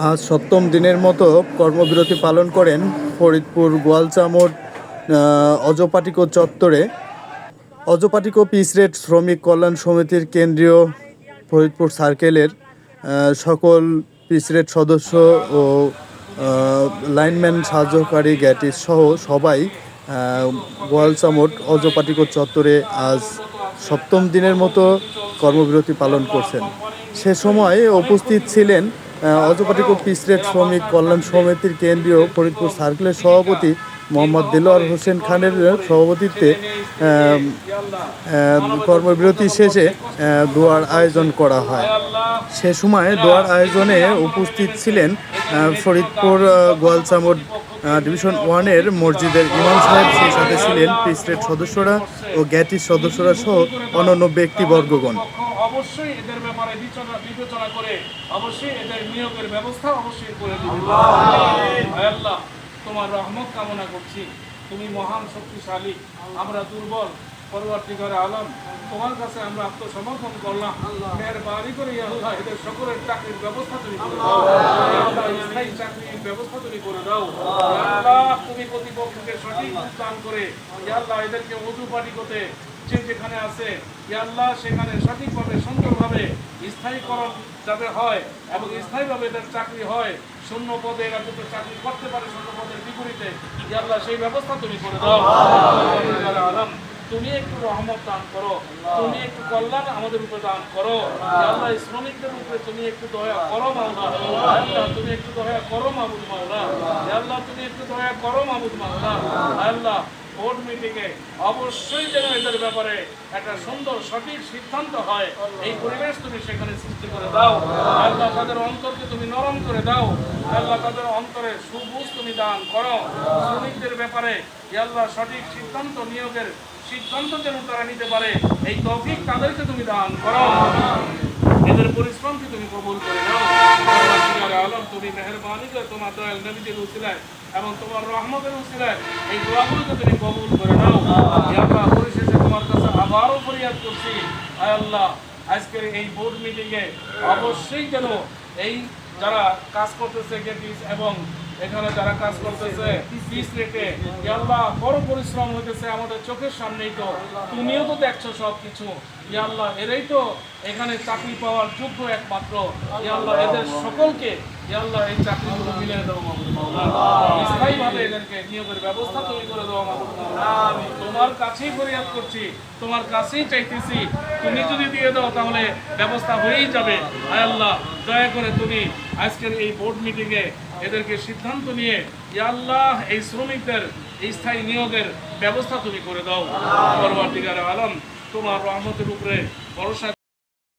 আজ সপ্তম দিনের মতো কর্মবিরতি পালন করেন ফরিদপুর গোয়ালচামড় অজপাটিকো চত্বরে অজপাটিকো পিসরেট শ্রমিক কল্যাণ সমিতির কেন্দ্রীয় ফরিদপুর সার্কেলের সকল পিসরেট সদস্য ও লাইনম্যান সাহায্যকারী গ্যাটিস সহ সবাই গোয়ালচামড় অজপাটিকো চত্বরে আজ সপ্তম দিনের মতো কর্মবিরতি পালন করছেন। সে সময় উপস্থিত ছিলেন অজপাটিকো পিসরেট শ্রমিক কল্যাণ সমিতির কেন্দ্রীয় ফরিদপুর সার্কেলের সভাপতি মোহাম্মদ দেলোয়ার হোসেন খানের সভাপতিত্বে কর্মবিরতি শেষে দোয়ার আয়োজন করা হয়। সে সময় দোয়ার আয়োজনে উপস্থিত ছিলেন ফরিদপুর গোয়ালচামড় ডিভিশন 1-এর মসজিদের ইমাম সাহেব, সেই সাথে ছিলেন পিসরেট সদস্যরা ও গ্যাটিস সদস্যরা সহ অন্যান্য ব্যক্তিবর্গগণ। অবশ্যই এদের ব্যাপারে বিবেচনা করে অবশ্যই এদের নিয়োগের ব্যবস্থা অবশ্যই করে দিবেন। আল্লাহ, তোমার রহমত কামনা করছি। তুমি মহান শক্তিশালী, আমরা দুর্বল। পরবর্তীকালে আলম, তোমার কাছে আমরা আত্মসমর্পণ করলাম। মেহেরবানি করে আল্লাহ এদের সকলের চাকরির ব্যবস্থা তুমি করে দাও। স্থায়ী চাকরির ব্যবস্থা তুমি করে দাও। আল্লাহ, তুমি প্রতিপক্ষকে সঠিক দান করে আল্লাহ এদেরকে অজুপাটিকোতে যে যেখানে আছে আল্লাহ সেখানে সঠিকভাবে সুন্দরভাবে স্থায়ীকরণ যাতে হয় এবং স্থায়ীভাবে এদের চাকরি হয়। শূন্য পদে এরা যাতে চাকরি করতে পারে শূন্য পদের বিপরীতে আল্লাহ সেই ব্যবস্থা তুমি করে দাও। আলম, তুমি একটু রহমত দান করো, তুমি একটু কল্যাণ আমাদের উপরে দান করো। আল্লাহ শ্রমিকদের উপরে তুমি একটু দয়া করো মাওলা। আল্লাহ, তুমি একটু দয়া করো মাহমুদ মাওলা। আল্লাহ, তুমি একটু দয়া করো মাহমুদ মাওলা। আল্লাহ, বোর্ড মিটিংয়ে অবশ্যই যেন এদের ব্যাপারে একটা সুন্দর সঠিক সিদ্ধান্ত হয়, এই পরিবেশ তুমি সেখানে সৃষ্টি করে দাও। আল্লাহ, তাদের অন্তরকে তুমি নরম করে দাও। আল্লাহ, তাদের অন্তরে সুবুঝ তুমি দান করো। শ্রমিকদের ব্যাপারে আল্লাহ সঠিক সিদ্ধান্ত নিয়োগের সিদ্ধান্ত যেন তারা নিতে পারে, এই তৌফিক তাদেরকে তুমি দান করো। এদের পরিশ্রমকে তুমি কবুল করে নাও। আলম, তুমি মেহেরবানি করে তোমার দয়াল নবীদের উসিলায় এবং তোমার রহমতের উসিলায় এই দোয়াগুলোকে তুমি কবুল করে নাও। আল্লাহ, পরিশেষে তোমার কাছে আবারও ফরিয়াদ করছি, আয় আল্লাহ, আজকের এই বোর্ড মিটিংয়ে অবশ্যই যেন এই যারা কাজ করতেছে গেটিস এবং এখানে যারা কাজ করতেছে পিস রেটে আল্লাহ বড় পরিশ্রম হইতেছে আমাদের চোখের সামনেই, তো তুমিও তো দেখছো সব কিছু। আল্লাহ, এরাই তো এখানে চাকরি পাওয়ার যোগ্য একমাত্র। আল্লাহ, এদের সকলকে আল্লাহ এই চাকরিগুলো মিলিয়ে দাও মাহমুদ মাওলা। স্থায়ীভাবে এদেরকে নিয়োগের ব্যবস্থা তুমি করে দাও মাহমুদ মাওলা। তোমার কাছেই ফরিয়াদ করছি, তোমার কাছেই চাইতেছি। তুমি যদি দিয়ে দাও তাহলে ব্যবস্থা হয়েই যাবে। আল্লাহ, দয়া করে তুমি আজকের এই বোর্ড মিটিংয়ে এদেরকে সিদ্ধান্ত নিয়ে আল্লাহ এই শ্রমিকদের এই স্থায়ী নিয়োগের ব্যবস্থা তুমি করে দাও। পরবর্তীকালে আলম, তোমার রহমতের উপরে ভরসা